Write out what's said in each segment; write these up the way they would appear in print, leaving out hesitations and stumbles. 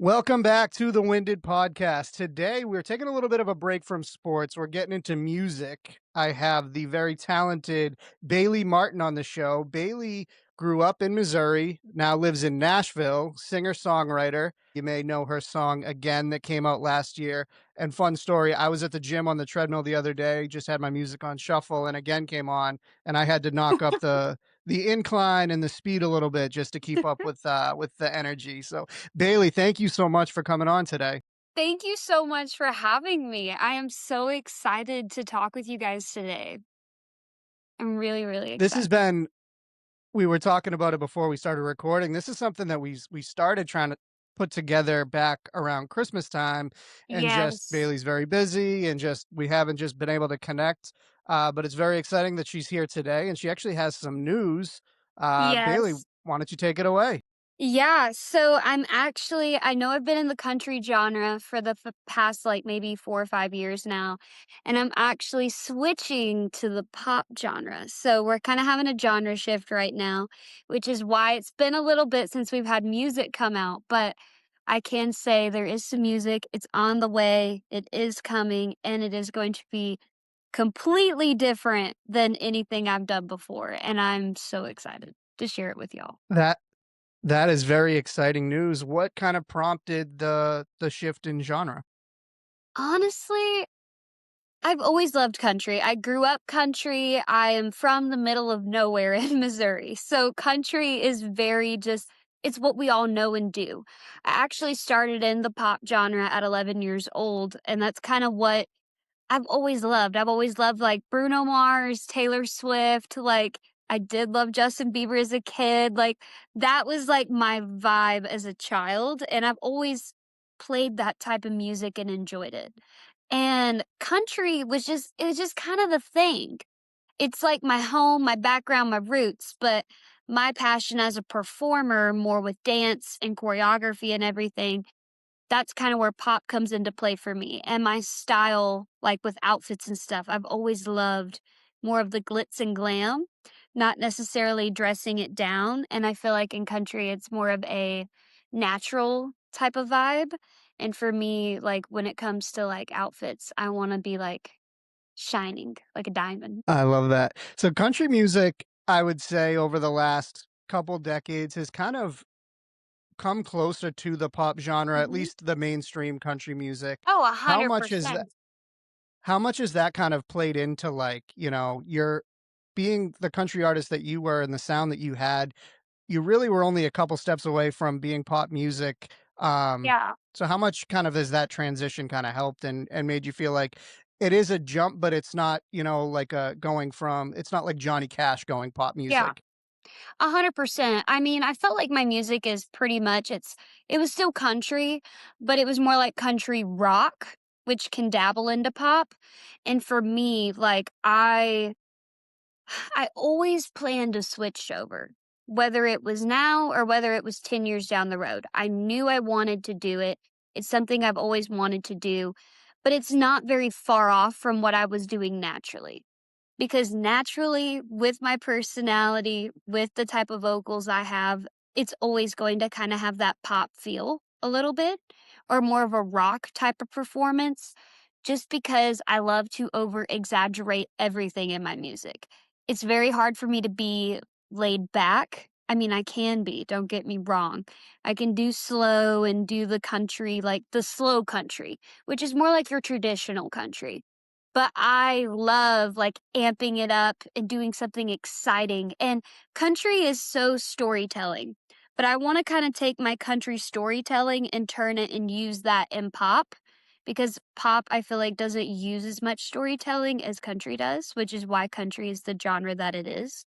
Welcome back to the Winded Podcast. Today, we're taking a little bit of a break from sports. We're getting into music. I have the very talented Bailey Martin on the show. Bailey grew up in Missouri, now lives in Nashville, singer songwriter. You may know her song Again that came out last year. And fun story, I was at the gym on the treadmill the other day, just had my music on shuffle, and Again came on, and I had to knock up the incline and the speed a little bit just to keep up with the energy. So Bailey, thank you so much for coming on today. Thank you so much for having me. I am so excited to talk with you guys today. I'm really, really This has excited. been we were talking about it before we started recording. This is something that we started trying to put together back around Christmas time, and just Yes. Bailey's very busy and just we haven't just been able to connect. But it's very exciting that she's here today and she actually has some news. Bailey, Yes. why don't you take it away? Yeah, so I know I've been in the country genre for the past like maybe 4 or 5 years now, and I'm actually switching to the pop genre. So we're kind of having a genre shift right now, which is why it's been a little bit since we've had music come out, but I can say there is some music. It's on the way. It is coming, and it is going to be completely different than anything I've done before, and I'm so excited to share it with y'all. That that is very exciting news. What kind of prompted the shift in genre? Honestly, I've always loved country. I grew up country. I am from the middle of nowhere in Missouri. So country is very just it's what we all know and do. I actually started in the pop genre at 11 years old, and that's kind of what I've always loved. I've always loved like Bruno Mars, Taylor Swift, like I did love Justin Bieber as a kid. Like that was like my vibe as a child, and I've always played that type of music and enjoyed it. And country was just it was just kind of the thing. It's like my home, my background, my roots, but my passion as a performer, more with dance and choreography and everything, that's kinda where pop comes into play for me, and my style, like, with outfits and stuff, I've always loved more of the glitz and glam, not necessarily dressing it down, and I feel like in country, it's more of a natural type of vibe, and for me, like, when it comes to, like, outfits, I wanna be, like, shining like a diamond. I love that. So country music, I would say over the last couple decades has kind of come closer to the pop genre, at Mhm. least the mainstream country music. Oh, How much is that 100%. how much is that kind of played into like, your being the country artist that you were and the sound that you had, you really were only a couple steps away from being pop music. Yeah. So how much kind of has that transition kind of helped and made you feel like it is a jump, but it's not, like going from it's not like Johnny Cash going pop Yeah. music. 100%. I mean, I felt like my music is pretty much it was still country, but it was more like country rock, which can dabble into pop. And for me, like I always planned to switch over, whether it was now or whether it was 10 years down the road. I knew I wanted to do it. It's something I've always wanted to do, but it's not very far off from what I was doing naturally. Because naturally, with my personality, with the type of vocals I have, it's always going to kind of have that pop feel a little bit or more of a rock type of performance, just because I love to over exaggerate everything in my music. It's very hard for me to be laid back. I mean, I can be, don't get me wrong. I can do slow and do the country, like the slow country, which is more like your traditional country, but I love, like, amping it up and doing something exciting, and country is so storytelling, but I wanna kinda take my country storytelling and turn it and use that in pop, because pop, I feel like, doesn't use as much storytelling as country does, which is why country is the genre that it is,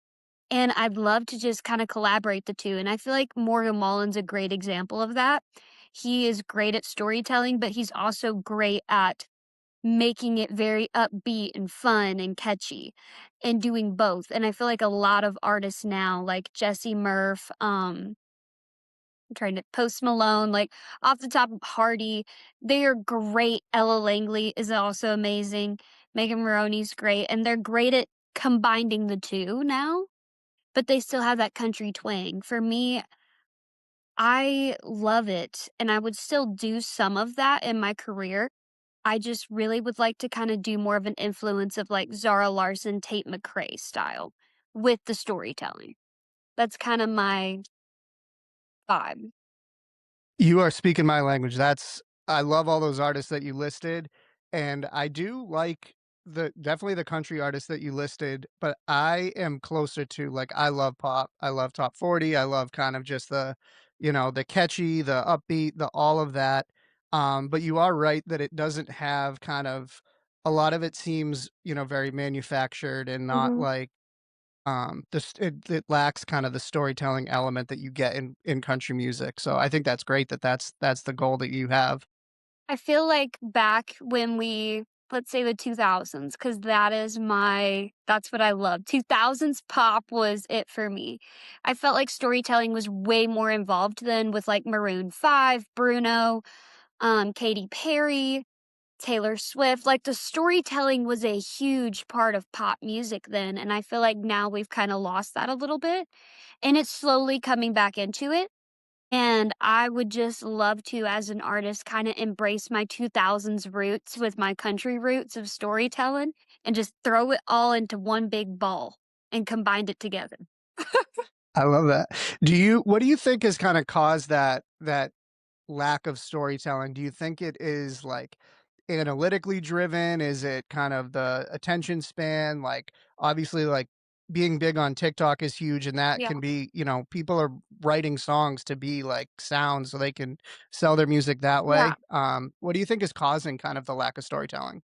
and I'd love to just kinda collaborate the 2, and I feel like Morgan Wallen's a great example of that. He is great at storytelling, but he's also great at making it very upbeat and fun and catchy and doing both, and I feel like a lot of artists now, like Jesse Murph, I'm trying to Post Malone, like, off the top of Hardy, they are great. Ella Langley is also amazing. Megan Moroney's great, and they're great at combining the 2 now, but they still have that country twang. For me, I love it, and I would still do some of that in my career. I just really would like to kinda do more of an influence of, like, Zara Larsson, Tate McRae style with the storytelling. That's kinda my vibe. You are speaking my language. That's I love all those artists that you listed, and I do like the definitely the country artists that you listed, but I am closer to like I love pop. I love top 40. I love kind of just the, the catchy, the upbeat, the all of that. But you are right that it doesn't have kind of a lot of it seems, very manufactured and not Mhm. like it lacks kind of the storytelling element that you get in country music, so I think that's great that that's the goal that you have. I feel like back when we let's say the 2000s, because that's what I love. 2000s pop was it for me. I felt like storytelling was way more involved than with, like, Maroon 5, Bruno, Katy Perry, Taylor Swift. Like, the storytelling was a huge part of pop music then, and I feel like now we've kinda lost that a little bit, and it's slowly coming back into it. And I would just love to, as an artist, kinda embrace my 2000s roots with my country roots of storytelling and just throw it all into one big ball and combined it together. I love that. What do you think has kinda caused that lack of storytelling? Do you think it is, like, analytically driven? Is it kind of the attention span? Like, obviously, like, being big on TikTok is huge, and that Yeah. can be people are writing songs to be, like, sounds so they can sell their music that Yeah. way. What do you think is causing kind of the lack of storytelling?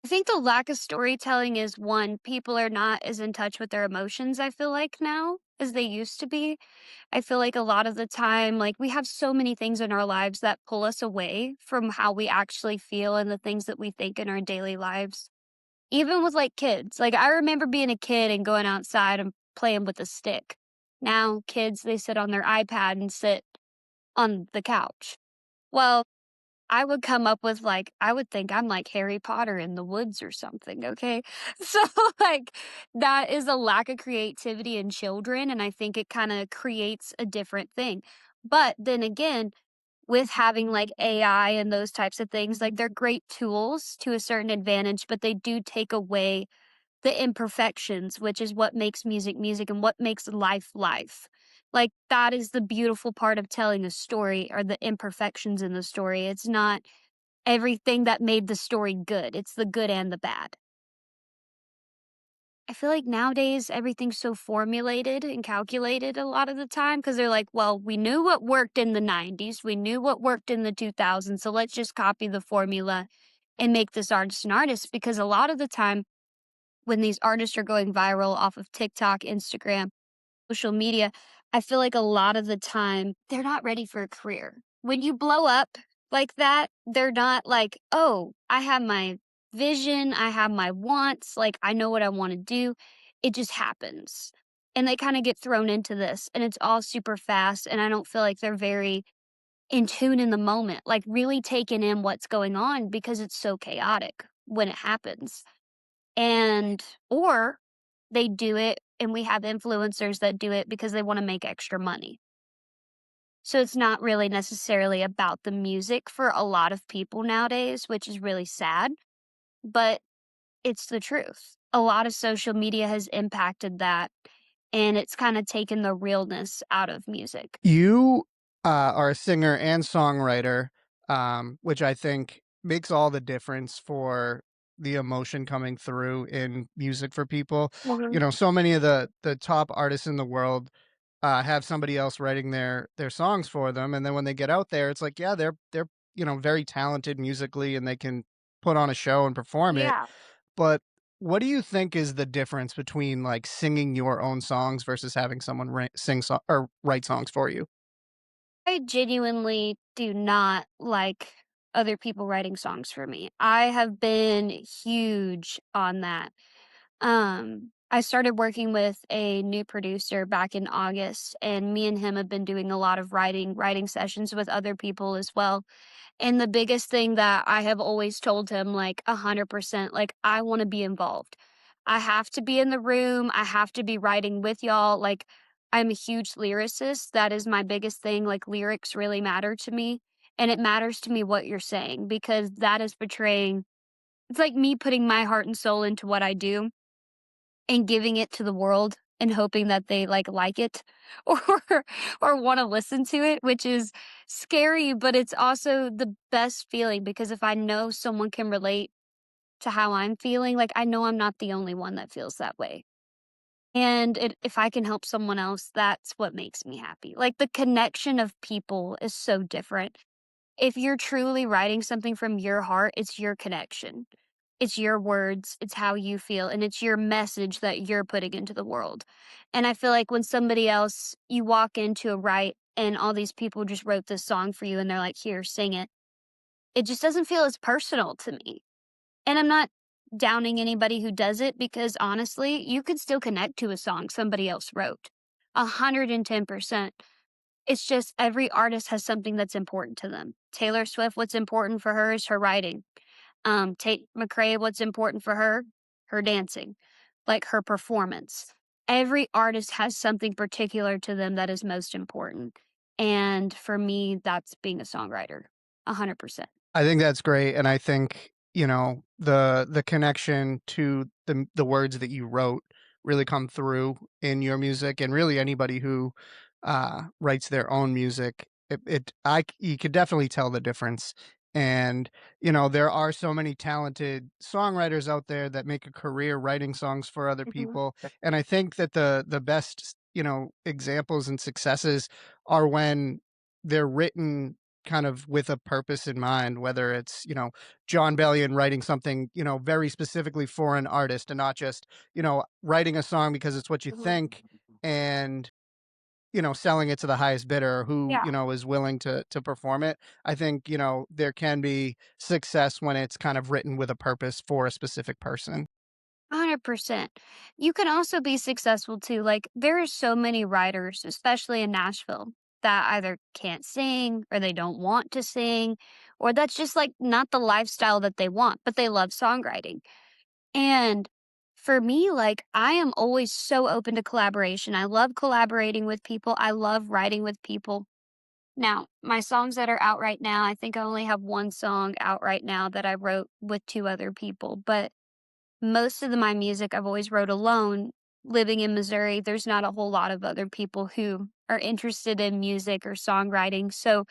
I think the lack of storytelling is one, people are not as in touch with their emotions, I feel like now, as they used to be. I feel like a lot of the time, like, we have so many things in our lives that pull us away from how we actually feel and the things that we think in our daily lives. Even with, like, kids, like, I remember being a kid and going outside and playing with a stick. Now, kids, they sit on their iPad and sit on the couch. Well, I would come up with, like I would think I'm like Harry Potter in the woods or something, okay? So, like, that is a lack of creativity in children, and I think it kinda creates a different thing. But then again, with having, like, AI and those types of things, like, they're great tools to a certain advantage, but they do take away the imperfections, which is what makes music music and what makes life life. Like, that is the beautiful part of telling a story are the imperfections in the story. It's not everything that made the story good, it's the good and the bad. I feel like nowadays everything's so formulated and calculated a lot of the time because they're like, well, we knew what worked in the 90s, we knew what worked in the 2000s, so let's just copy the formula and make this artist an artist. Because a lot of the time, when these artists are going viral off of TikTok, Instagram, social media, I feel like a lot of the time they're not ready for a career. When you blow up like that, they're not like, "Oh, I have my vision, I have my wants, like I know what I want to do." It just happens. And they kind of get thrown into this and it's all super fast and I don't feel like they're very in tune in the moment, like really taking in what's going on because it's so chaotic when it happens. And or they do it and we have influencers that do it because they wanna make extra money. So it's not really necessarily about the music for a lot of people nowadays, which is really sad, but it's the truth. A lot of social media has impacted that, and it's kinda taken the realness out of music. You, are a singer and songwriter, which I think makes all the difference for the emotion coming through in music for people. Mhm. So many of the top artists in the world, have somebody else writing their songs for them, and then when they get out there, it's like, yeah, they're, very talented musically, and they can put on a show and perform it, Yeah. but what do you think is the difference between, like, singing your own songs versus having someone sing or write songs for you? I genuinely do not like other people writing songs for me. I have been huge on that. I started working with a new producer back in August, and me and him have been doing a lot of writing sessions with other people as well. And the biggest thing that I have always told him, like 100%, like, I want to be involved. I have to be in the room. I have to be writing with y'all. Like, I'm a huge lyricist. That is my biggest thing. Like, lyrics really matter to me. And it matters to me what you're saying because that is portraying it's like me putting my heart and soul into what I do and giving it to the world and hoping that they like it or or wanna listen to it, which is scary, but it's also the best feeling because if I know someone can relate to how I'm feeling, like, I know I'm not the only one that feels that way. And if I can help someone else, that's what makes me happy. Like, the connection of people is so different. If you're truly writing something from your heart, it's your connection. It's your words, it's how you feel, and it's your message that you're putting into the world. And I feel like when somebody else you walk into a write and all these people just wrote this song for you and they're like, "Here, sing it." It just doesn't feel as personal to me. And I'm not downing anybody who does it because honestly, you could still connect to a song somebody else wrote. 110%. It's just every artist has something that's important to them. Taylor Swift, what's important for her is her writing. Tate McRae, what's important for her? Her dancing, like her performance. Every artist has something particular to them that is most important. And for me, that's being a songwriter. 100%. I think that's great, and I think, the connection to the words that you wrote really come through in your music, and really anybody who, writes their own music, you could definitely tell the difference, and, there are so many talented songwriters out there that make a career writing songs for other Mhm. people, and I think that the best, examples and successes are when they're written kind of with a purpose in mind, whether it's, John Bellion writing something, very specifically for an artist and not just, writing a song because it's what you Mhm. think and, selling it to the highest bidder who, Yeah. is willing to perform it. I think, there can be success when it's kind of written with a purpose for a specific person. 100%. You can also be successful too. Like, there are so many writers, especially in Nashville, that either can't sing or they don't want to sing, or that's just like not the lifestyle that they want, but they love songwriting. And for me, like, I am always so open to collaboration. I love collaborating with people, I love writing with people. Now, my songs that are out right now, I think I only have one song out right now that I wrote with two other people, but most of my music I've always wrote alone. Living in Missouri, there's not a whole lot of other people who are interested in music or songwriting. So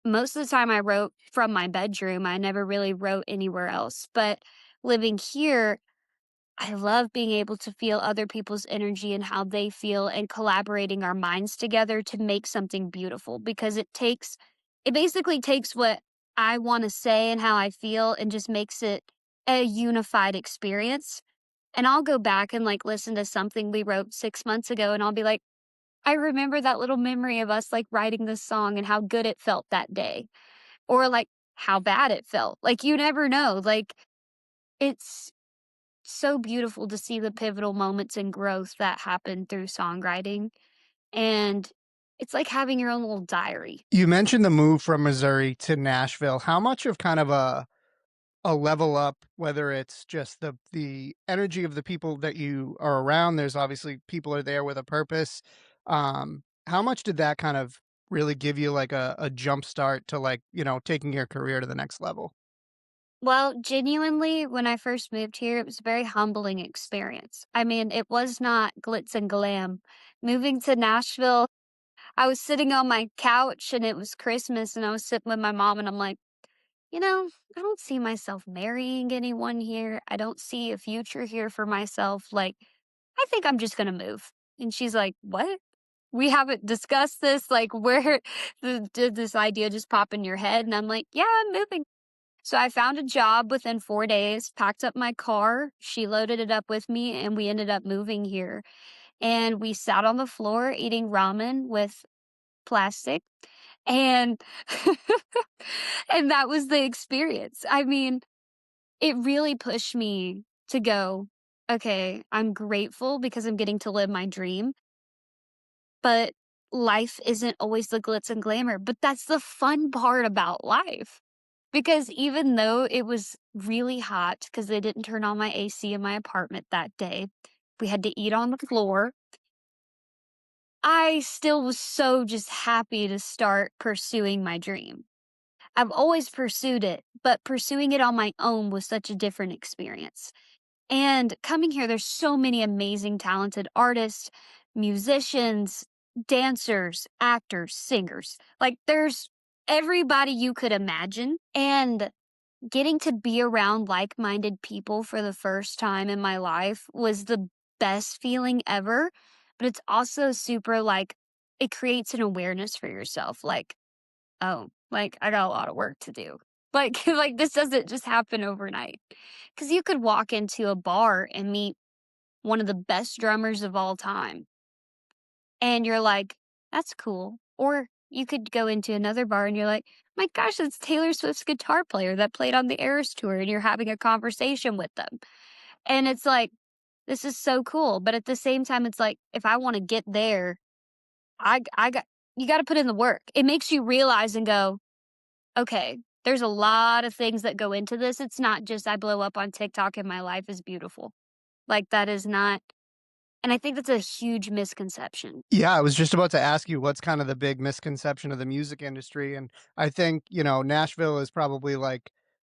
most of the time I wrote from my bedroom. I never really wrote anywhere else. But living here, I love being able to feel other people's energy and how they feel and collaborating our minds together to make something beautiful because it basically takes what I want to say and how I feel and just makes it a unified experience. And I'll go back and like listen to something we wrote 6 months ago and I'll be like, I remember that little memory of us like writing this song and how good it felt that day or like how bad it felt. Like you never know. Like it's so beautiful to see the pivotal moments and growth that happen through songwriting, and it's like having your own little diary. You mentioned the move from Missouri to Nashville. How much of kind of a level up, whether it's just the energy of the people that you are around, there's obviously people are there with a purpose. How much did that kind of really give you like a jump start to like, taking your career to the next level? Well, genuinely, when I first moved here, it was a very humbling experience. I mean, it was not glitz and glam. Moving to Nashville, I was sitting on my couch and it was Christmas and I was sitting with my mom and I'm like, I don't see myself marrying anyone here. I don't see a future here for myself. Like, I think I'm just gonna move. And she's like, "What? We haven't discussed this. Like, where did this idea just pop in your head?" And I'm like, "Yeah, I'm moving." So I found a job within 4 days, packed up my car, she loaded it up with me, and we ended up moving here. And we sat on the floor eating ramen with plastic, and and that was the experience. I mean, it really pushed me to go, "Okay, I'm grateful because I'm getting to live my dream." But life isn't always the glitz and glamour, but that's the fun part about life. Because even though it was really hot, because they didn't turn on my AC in my apartment that day, we had to eat on the floor. I still was so just happy to start pursuing my dream. I've always pursued it, but pursuing it on my own was such a different experience. And coming here, there's so many amazing, talented artists, musicians, dancers, actors, singers. Like, there's everybody you could imagine. And getting to be around like minded people for the first time in my life was the best feeling ever. But it's also super like, it creates an awareness for yourself. Like, oh, like, I got a lot of work to do. Like like, this doesn't just happen overnight. Because you could walk into a bar and meet one of the best drummers of all time, and you're like, "That's cool." Or you could go into another bar and you're like, "My gosh, it's Taylor Swift's guitar player that played on the Eras Tour," and you're having a conversation with them. And it's like, this is so cool, but at the same time, it's like, if I wanna get there, I got you gotta put in the work. It makes you realize and go, okay, there's a lot of things that go into this. It's not just I blow up on TikTok and my life is beautiful. Like, that is not, and I think that's a huge misconception. Yeah, I was just about to ask you what's kind of the big misconception of the music industry, and I think, Nashville is probably like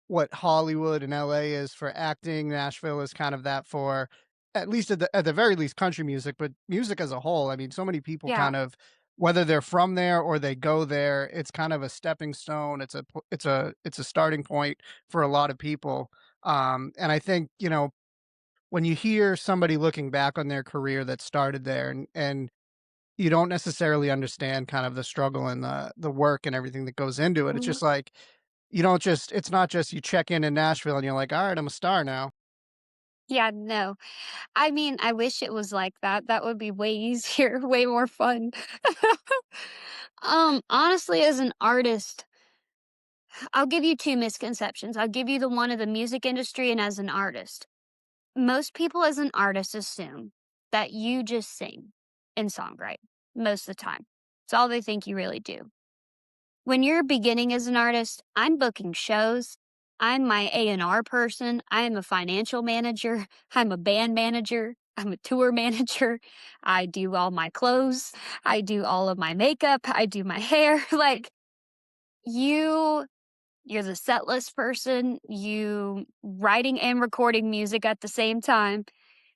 what Hollywood and LA is for acting. Nashville is kind of that for at least at the very least country music, but music as a whole. I mean, so many people Yeah. kind of whether they're from there or they go there, it's kind of a stepping stone. It's a starting point for a lot of people. And I think, when you hear somebody looking back on their career that started there and you don't necessarily understand kind of the struggle and the work and everything that goes into it. It's Mhm. just like you don't just it's not just you check in Nashville and you're like, "All right, I'm a star now." Yeah, no. I mean, I wish it was like that. That would be way easier, way more fun. Honestly, as an artist, I'll give you 2 misconceptions. I'll give you the one of the music industry and as an artist. Most people as an artist assume that you just sing and songwrite most of the time. It's all they think you really do. When you're beginning as an artist, I'm booking shows. I'm my A&R person. I am a financial manager. I'm a band manager. I'm a tour manager. I do all my clothes. I do all of my makeup. I do my hair. Like, you you're the set list person, you writing and recording music at the same time.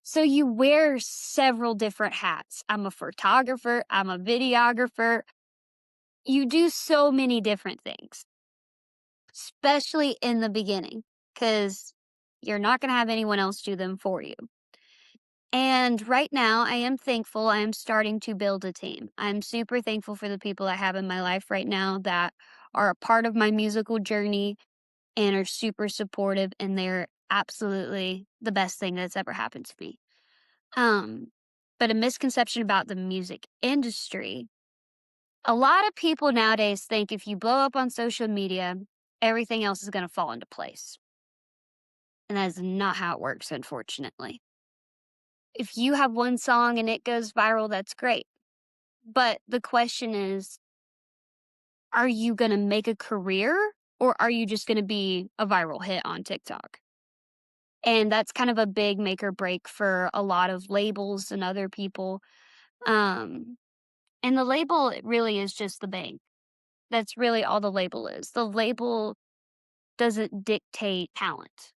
So you wear several different hats. I'm a photographer, I'm a videographer. You do so many different things, especially in the beginning, because you're not going to have anyone else do them for you. And right now, I am thankful I am starting to build a team. I'm super thankful for the people I have in my life right now that are a part of my musical journey and are super supportive, and they're absolutely the best thing that's ever happened to me. Um, but a misconception about the music industry, a lot of people nowadays think if you blow up on social media, everything else is going to fall into place. And that is not how it works, unfortunately. If you have one song and it goes viral, that's great. But the question is, are you going to make a career or are you just going to be a viral hit on TikTok? And that's kind of a big make or break for a lot of labels and other people. Um, and the label really is just the bank. That's really all the label is. The label doesn't dictate talent.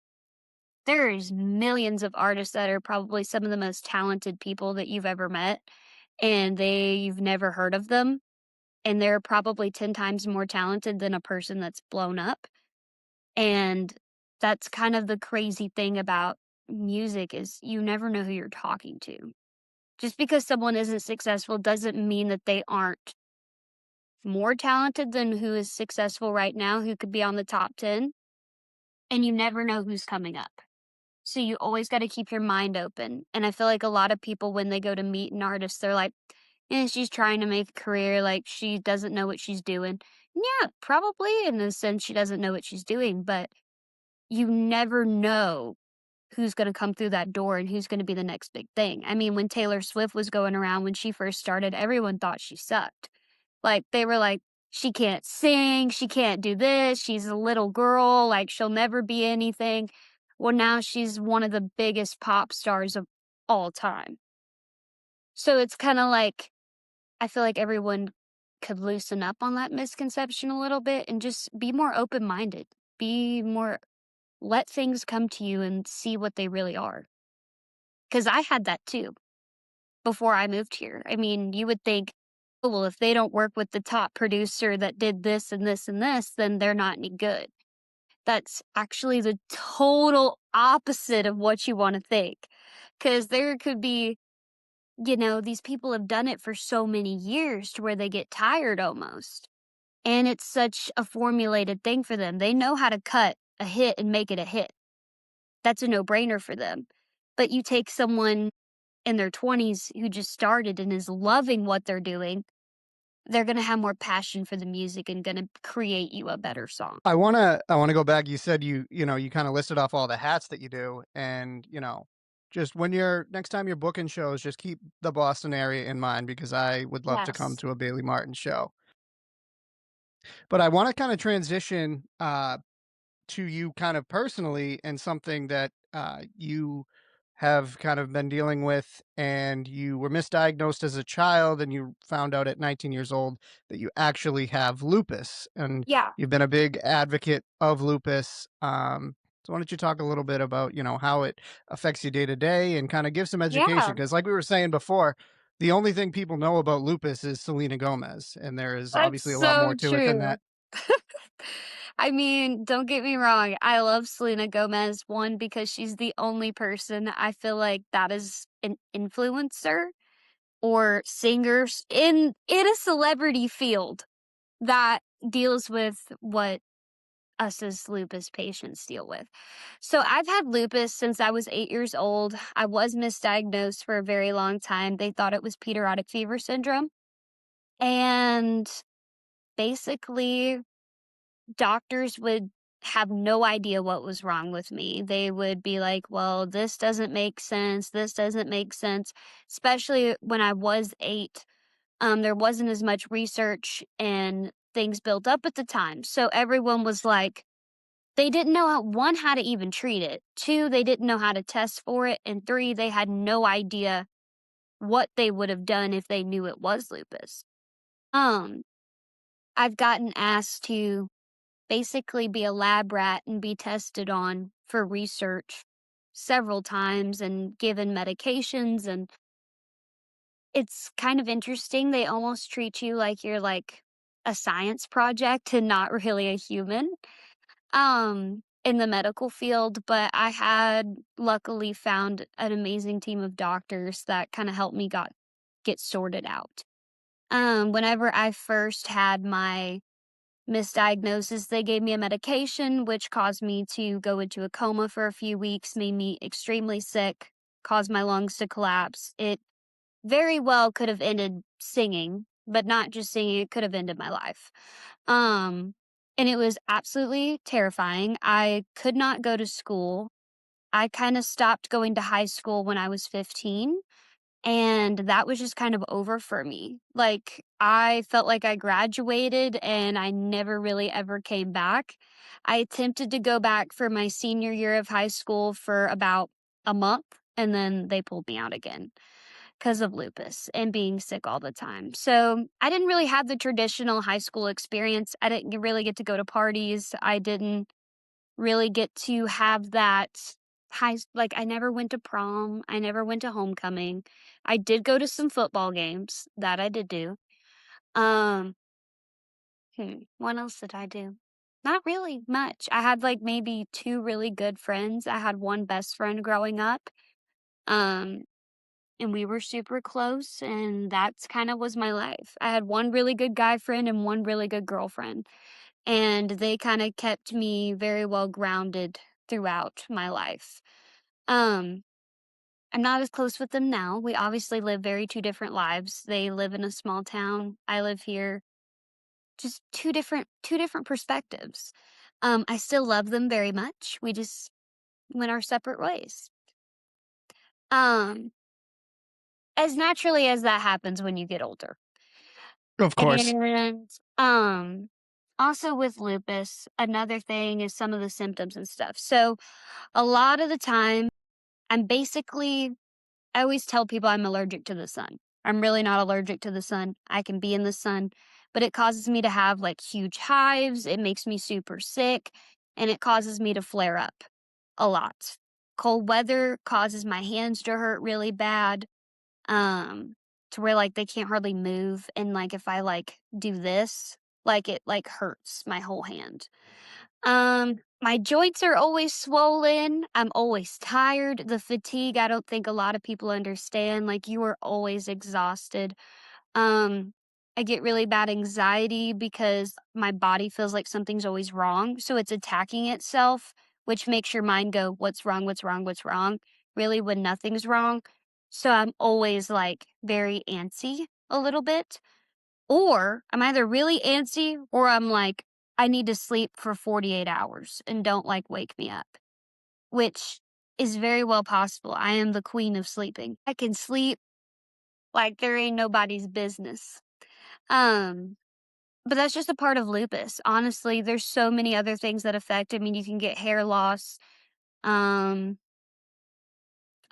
There's millions of artists that are probably some of the most talented people that you've ever met, and you've never heard of them. And they're probably 10 times more talented than a person that's blown up. And that's kind of the crazy thing about music is you never know who you're talking to. Just because someone isn't successful doesn't mean that they aren't more talented than who is successful right now, who could be on the top 10, and you never know who's coming up. So you always got to keep your mind open. And I feel like a lot of people, when they go to meet an artist, they're like, she's trying to make a career, like she doesn't know what she's doing. Yeah, probably in the sense she doesn't know what she's doing, but you never know who's gonna come through that door and who's gonna be the next big thing. I mean, when Taylor Swift was going around when she first started, everyone thought she sucked. Like, they were like, "She can't sing, she can't do this, she's a little girl, like, she'll never be anything." Well, now she's one of the biggest pop stars of all time. So it's kinda like I feel like everyone could loosen up on that misconception a little bit and just be more open-minded. Be more let things come to you and see what they really are. Because I had that too before I moved here. I mean, you would think, "Oh, well, if they don't work with the top producer that did this and this and this, then they're not any good." That's actually the total opposite of what you wanna think. Because there could be, these people have done it for so many years to where they get tired almost, and it's such a formulated thing for them. They know how to cut a hit and make it a hit. That's a no-brainer for them. But you take someone in their 20s who just started and is loving what they're doing, they're gonna have more passion for the music and gonna create you a better song. I wanna go back. You said you kinda listed off all the hats that you do, and, just when you're next time you're booking shows, just keep the Boston area in mind because I would love to come Yes. to a Bailey Martin show. But I wanna kinda transition, to you kind of personally and something that you have kind of been dealing with, and you were misdiagnosed as a child and you found out at 19 years old that you actually have lupus, and Yeah. you've been a big advocate of lupus. So why don't you talk a little bit about how it affects you day to day and kind of give some education, Yeah. because like we were saying before, the only thing people know about lupus is Selena Gomez, and there is That's obviously a lot more so to it than true. that. I mean, don't get me wrong, I love Selena Gomez, one, because she's the only person I feel like that is an influencer or singers in a celebrity field that deals with what us as lupus patients deal with. So I've had lupus since I was 8 years old. I was misdiagnosed for a very long time. They thought it was pediatric fever syndrome, and basically doctors would have no idea what was wrong with me. They would be like, "Well, this doesn't make sense. This doesn't make sense." Especially when I was 8, there wasn't as much research and things built up at the time. So everyone was like, they didn't know how, 1, how to even treat it. 2, they didn't know how to test for it. And 3, they had no idea what they would have done if they knew it was lupus. Um, I've gotten asked to basically be a lab rat and be tested on for research several times and given medications, and it's kind of interesting. They almost treat you like you're like a science project and not really a human in the medical field. But I had luckily found an amazing team of doctors that kind of helped me got get sorted out. Whenever I first had my misdiagnosis, they gave me a medication which caused me to go into a coma for a few weeks, made me extremely sick, caused my lungs to collapse. It very well could have ended singing, but not just singing, it could have ended my life. Um, and it was absolutely terrifying. I could not go to school. I kind of stopped going to high school when I was 15, and that was just kind of over for me. Like, I felt like I graduated and I never really ever came back. I attempted to go back for my senior year of high school for about a month, and then they pulled me out again because of lupus and being sick all the time. So I didn't really have the traditional high school experience. I didn't really get to go to parties. I didn't really get to have that like, I never went to prom, I never went to homecoming. I did go to some football games, that I did do. Um, what else did I do? Not really much. I had, like, maybe 2 really good friends. I had one best friend growing up, um, and we were super close, and that's kinda was my life. I had one really good guy friend and one really good girlfriend, and they kinda kept me very well grounded throughout my life. Um, I'm not as close with them now. We obviously live very 2 different lives. They live in a small town. I live here. Just 2 different perspectives. I still love them very much. We just went our separate ways. Um, as naturally as that happens when you get older. Of course. And, also with lupus, another thing is some of the symptoms and stuff. So, a lot of the time, I'm basically I always tell people I'm allergic to the sun. I'm really not allergic to the sun. I can be in the sun, but it causes me to have like huge hives. It makes me super sick and it causes me to flare up a lot. Cold weather causes my hands to hurt really bad. Um, to where like they can't hardly move. And like if I like do this, like it like hurts my whole hand. My joints are always swollen. I'm always tired. The fatigue, I don't think a lot of people understand. Like you are always exhausted. Um, I get really bad anxiety because my body feels like something's always wrong. So it's attacking itself, which makes your mind go, what's wrong? What's wrong? What's wrong? Really, when nothing's wrong. So I'm always like very antsy a little bit. Or I'm either really antsy or I'm like, I need to sleep for 48 hours and don't like wake me up, which is very well possible. I am the queen of sleeping. I can sleep like there ain't nobody's business. Um, but that's just a part of lupus. Honestly, there's so many other things that affect. I mean, you can get hair loss. Um,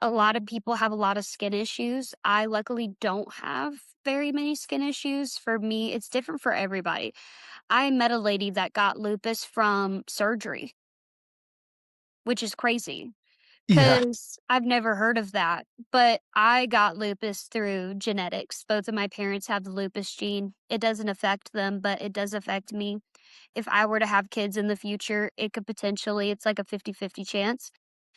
a lot of people have a lot of skin issues. I luckily don't have very many skin issues. For me, it's different for everybody. I met a lady that got lupus from surgery, which is crazy Yeah. because I've never heard of that. But I got lupus through genetics. Both of my parents have the lupus gene. It doesn't affect them, but it does affect me. If I were to have kids in the future, it could potentially, it's like a 50-50 chance.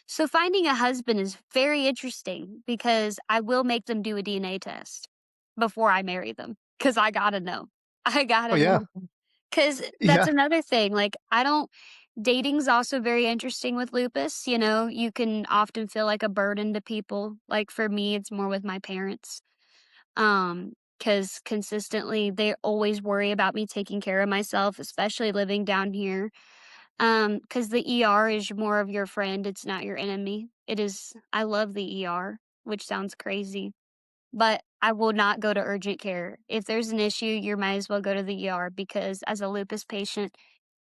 So finding a husband is very interesting because I will make them do a DNA test before I marry them because I gotta know. I Oh, gotta yeah. know. 'Cause that's Yeah. another thing, like, I don't dating's also very interesting with lupus, you know, you can often feel like a burden to people, like, for me, it's more with my parents, because consistently, they always worry about me taking care of myself, especially living down here, because the ER is more of your friend, it's not your enemy. It is I love the ER, which sounds crazy. But I will not go to urgent care. If there's an issue, you might as well go to the ER because as a lupus patient,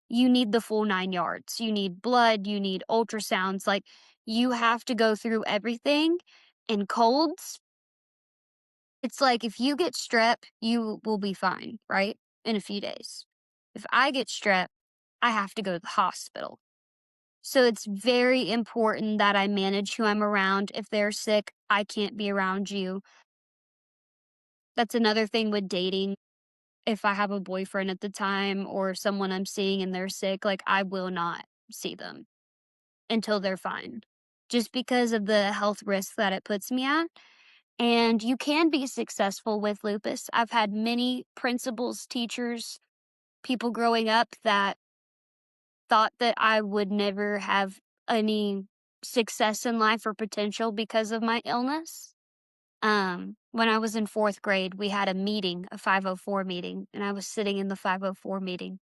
you need the full 9 yards. You need blood, you need ultrasounds, like, you have to go through everything. And colds, it's like if you get strep, you will be fine, right? In a few days. If I get strep, I have to go to the hospital. So it's very important that I manage who I'm around. If they're sick, I can't be around you. That's another thing with dating. If I have a boyfriend at the time or someone I'm seeing and they're sick, like, I will not see them until they're fine, just because of the health risk that it puts me at. And you can be successful with lupus. I've had many principals, teachers, people growing up that thought that I would never have any success in life or potential because of my illness. When I was in 4th grade, we had a meeting, a 504 meeting, and I was sitting in the 504 meeting.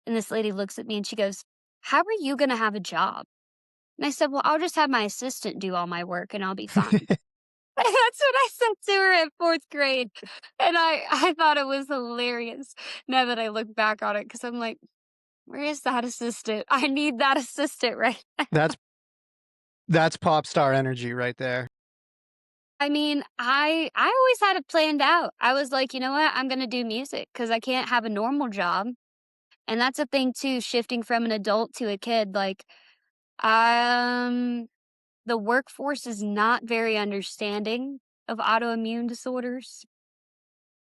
And this lady looks at me and she goes, "How are you going to have a job?" And I said, "Well, I'll just have my assistant do all my work and I'll be fine." That's what I said to her at 4th grade. And I thought it was hilarious now that I look back on it because I'm like, where is that assistant? I need that assistant right. That's that's pop star energy right there. I mean, I always had it planned out. I was like, you know what? I'm gonna do music because I can't have a normal job. And that's a thing too, shifting from an adult to a kid. Like, um, the workforce is not very understanding of autoimmune disorders.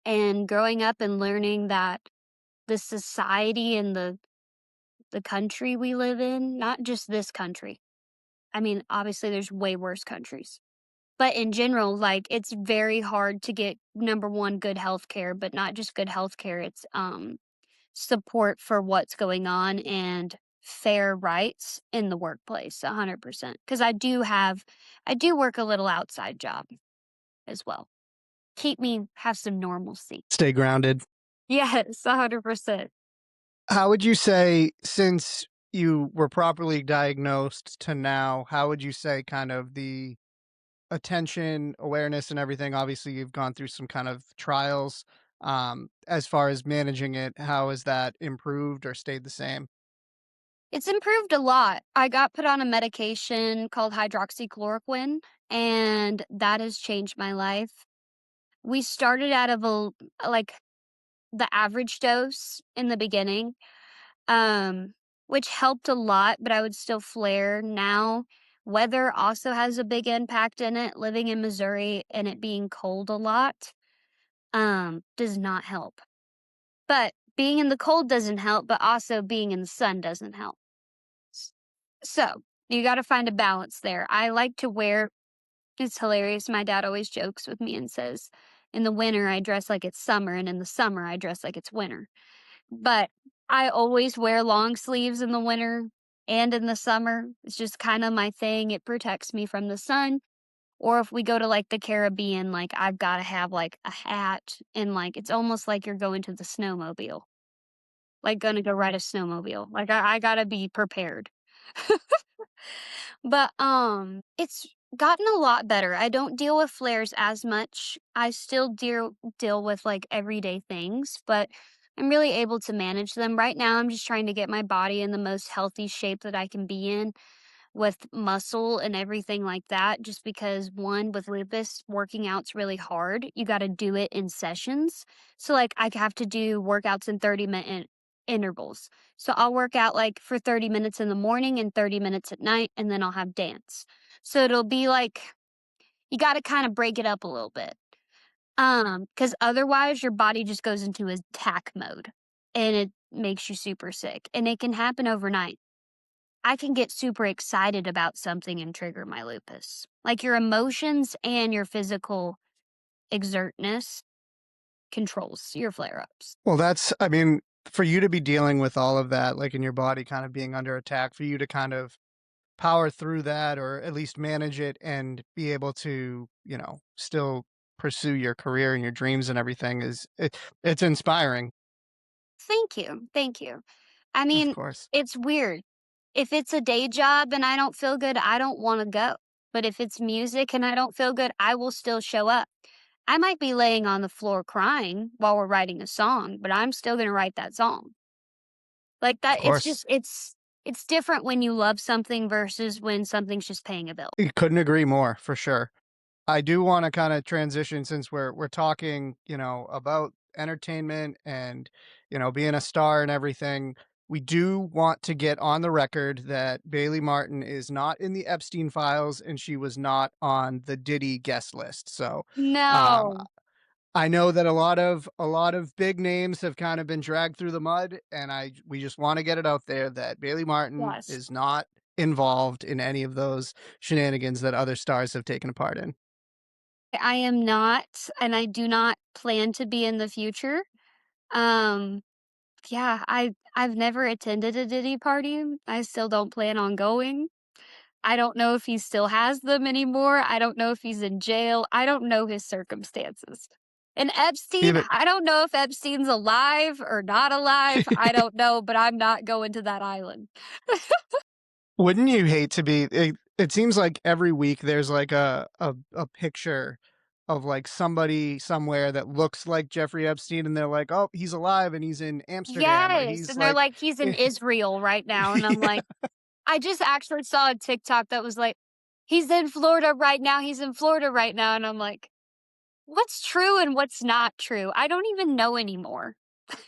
And growing up and learning that the society and the country we live in, not just this country. I mean, obviously there's way worse countries. But in general, like, it's very hard to get, number 1, good healthcare, but not just good healthcare, it's, support for what's going on and fair rights in the workplace, 100%. Because I do work a little outside job as well. Keep me have some normalcy. Stay grounded. Yes, 100%. How would you say, since you were properly diagnosed to now, how would you say kind of the attention, awareness, and everything? Obviously, you've gone through some kind of trials. As far as managing it, how has that improved or stayed the same? It's improved a lot. I got put on a medication called hydroxychloroquine, and that has changed my life. we started out of like, the average dose in the beginning, um, which helped a lot, but I would still flare. Now, weather also has a big impact in it. Living in Missouri and it being cold a lot, does not help. But being in the cold doesn't help, but also being in the sun doesn't help. S So, you gotta find a balance there. I like to wear It's hilarious, my dad always jokes with me and says, "In the winter, I dress like it's summer, and in the summer, I dress like it's winter." But I always wear long sleeves in the winter and in the summer. It's just kinda my thing. It protects me from the sun, or if we go to, like, the Caribbean, like, I've gotta have, like, a hat and, like, it's almost like you're going to the snowmobile, like, gonna go ride a snowmobile. Like, I gotta be prepared. But, it's gotten a lot better. I don't deal with flares as much. I still deal with, like, everyday things, but I'm really able to manage them. Right now, I'm just trying to get my body in the most healthy shape that I can be in with muscle and everything like that, just because, 1, with lupus, working out's really hard. You gotta do it in sessions. So, like, I have to do workouts in 30-minute intervals. So I'll work out, like, for 30 minutes in the morning and 30 minutes at night, and then I'll have dance. So it'll be like you gotta kinda break it up a little bit. Because otherwise your body just goes into attack mode, and it makes you super sick, and it can happen overnight. I can get super excited about something and trigger my lupus. Like, your emotions and your physical exertness controls your flare-ups. Well, I mean, for you to be dealing with all of that, like, in your body kind of being under attack, for you to kind of power through that or at least manage it and be able to, still pursue your career and your dreams and everything it's inspiring, Thank you, thank you. I of mean, course. it's weird. If it's a day job and I don't feel good, I don't wanna go. But if it's music and I don't feel good, I will still show up. I might be laying on the floor crying while we're writing a song, but I'm still gonna write that song. Like Of that course. it's different when you love something versus when something's just paying a bill. You couldn't agree more, for sure. I do wanna kinda transition since we're talking, about entertainment and, being a star and everything. We do want to get on the record that Bailey Martin is not in the Epstein files, and she was not on the Diddy guest list. So, um, No. I know that a lot of big names have kind of been dragged through the mud, and we just wanna get it out there that Bailey Martin Yes. is not involved in any of those shenanigans that other stars have taken a part in. I am not, and I do not plan to be in the future. Um, yeah, I've never attended a Diddy party. I still don't plan on going. I don't know if he still has them anymore. I don't know if he's in jail. I don't know his circumstances. And Epstein, Even I don't know if Epstein's alive or not alive. I don't know, but I'm not going to that island. Wouldn't you hate to be it seems like every week there's like a picture of like somebody somewhere that looks like Jeffrey Epstein and they're like, "Oh, he's alive and he's in Amsterdam," or Yes, he's and they're like like, "He's in Israel right now," and I'm Yeah, like I just actually saw a TikTok that was like, "He's in Florida right now, he's in Florida right now," and I'm like, "What's true and what's not true? I don't even know anymore."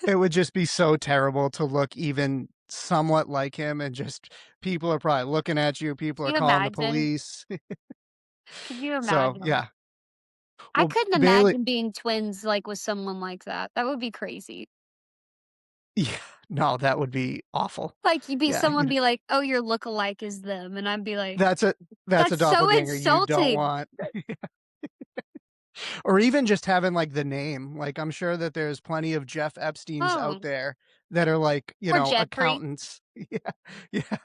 it would just be so terrible to look even somewhat like him and just people are probably looking at you, people Can are you calling the imagine? police. Could you So, imagine? yeah. I Well, couldn't Bailey imagine being twins, like, with someone like that. That would be crazy. Yeah, no, that would be awful. Like, you'd be Yeah, someone be like, "Oh, your look-alike is them," and I'd be like, that's a "That's so doppelganger you don't insulting." want. Or even just having, like, the name, like, I'm sure that there's plenty of Jeff Epsteins out Oh, there that are, like, or Jeffrey. accountants. Yeah, yeah,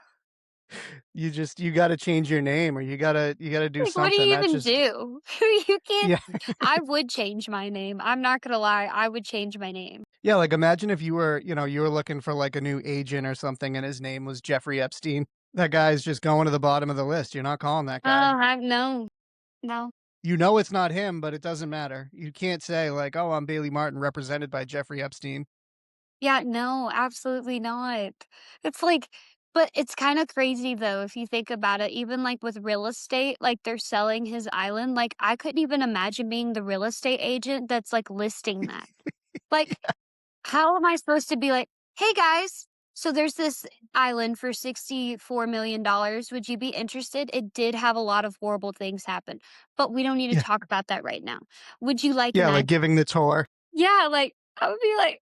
you gotta change your name or you gotta do Like, what do something, you that's even just do? You can't yeah. I would change my name. I'm not gonna lie, I would change my name. Yeah, like, imagine if you were looking for, like, a new agent or something and his name was Jeffrey Epstein. That guy's just going to the bottom of the list, you're not calling that Oh, guy. I no, no. You know it's not him, but it doesn't matter. You can't say, like, "Oh, I'm Bailey Martin represented by Jeffrey Epstein." Yeah, no, absolutely not. It's like But it's kinda crazy though, if you think about it, even, like, with real estate, like, they're selling his island, like, I couldn't even imagine being the real estate agent that's, like, listing that. Like, how am I supposed to be like, "Hey, guys, so there's this island for $64,000,000. Would you be interested? It did have a lot of horrible things happen, but we don't need to Yeah. talk about that right now. Would you like an Yeah, i—" like giving the tour. Yeah, like, I would be like,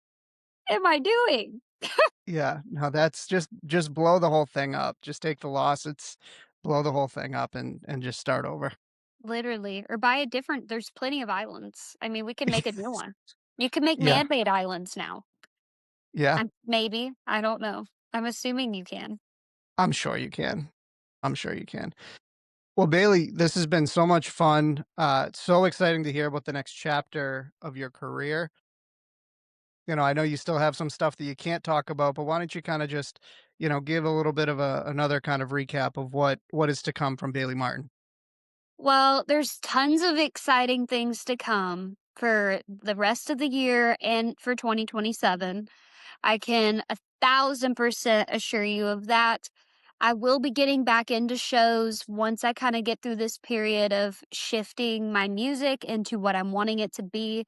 "Am I doing?" Yeah, no, that's just blow the whole thing up. Just take the losses, blow the whole thing up and just start over. Literally, or buy a different there's plenty of islands. I mean, we can make a new one. You can make Yeah, man-made islands now. yeah, Maybe, I don't know. I'm assuming you can. I'm sure you can. I'm sure you can. Well, Bailey, this has been so much fun. It's so exciting to hear about the next chapter of your career. I know you still have some stuff that you can't talk about, but why don't you kind of just, give a little bit of another kind of recap of what is to come from Bailey Martin. Well, there's tons of exciting things to come for the rest of the year and for 2027. I can 1,000% assure you of that. I will be getting back into shows once I kind of get through this period of shifting my music into what I'm wanting it to be.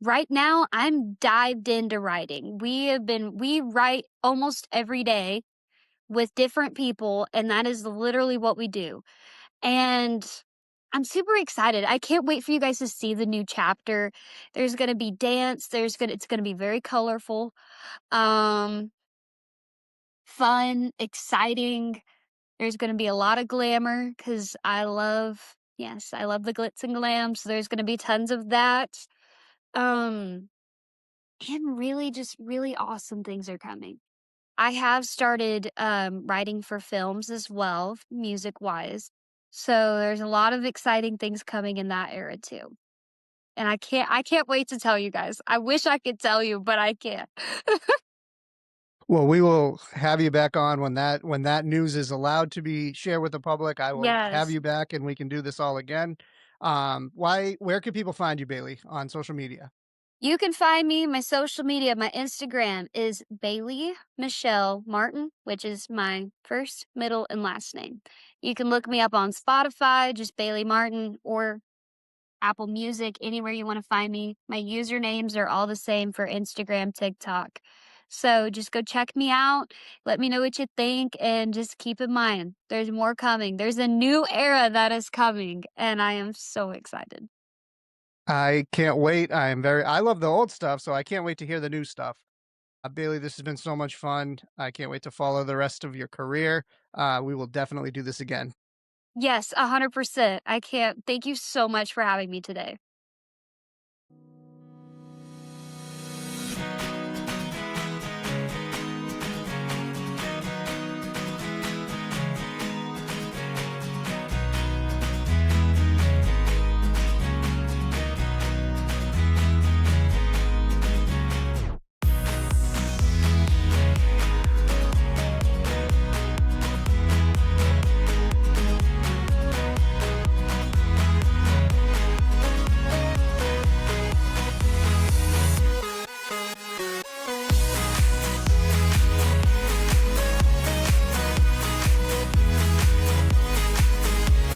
Right now, I'm dived into writing. We write almost every day with different people, and that is literally what we do. And I'm super excited. I can't wait for you guys to see the new chapter. There's going to be dance, it's going to be very colorful. Um Fun, exciting. There's going to be a lot of glamour cuz I love the glitz and glam, so there's going to be tons of that. Um and really just really awesome things are coming. I have started writing for films as well, music-wise. So there's a lot of exciting things coming in that era too. And I can't wait to tell you guys. I wish I could tell you, but I can't. Well, we will have you back on when that news is allowed to be shared with the public. I will have Yes. you back and we can do this all again. Where can people find you, Bailey, on social media? You can find me, my social media, my Instagram is Bailey Michelle Martin, which is my first, middle, and last name. You can look me up on Spotify, just Bailey Martin, or Apple Music, anywhere you want to find me. My usernames are all the same for Instagram, TikTok. So just go check me out. Let me know what you think, and just keep in mind, there's more coming. There's a new era that is coming, and I am so excited. I can't wait. I love the old stuff, so I can't wait to hear the new stuff. Bailey, this has been so much fun. I can't wait to follow the rest of your career. We will definitely do this again. Yes, 100%. I can't. Thank you so much for having me today.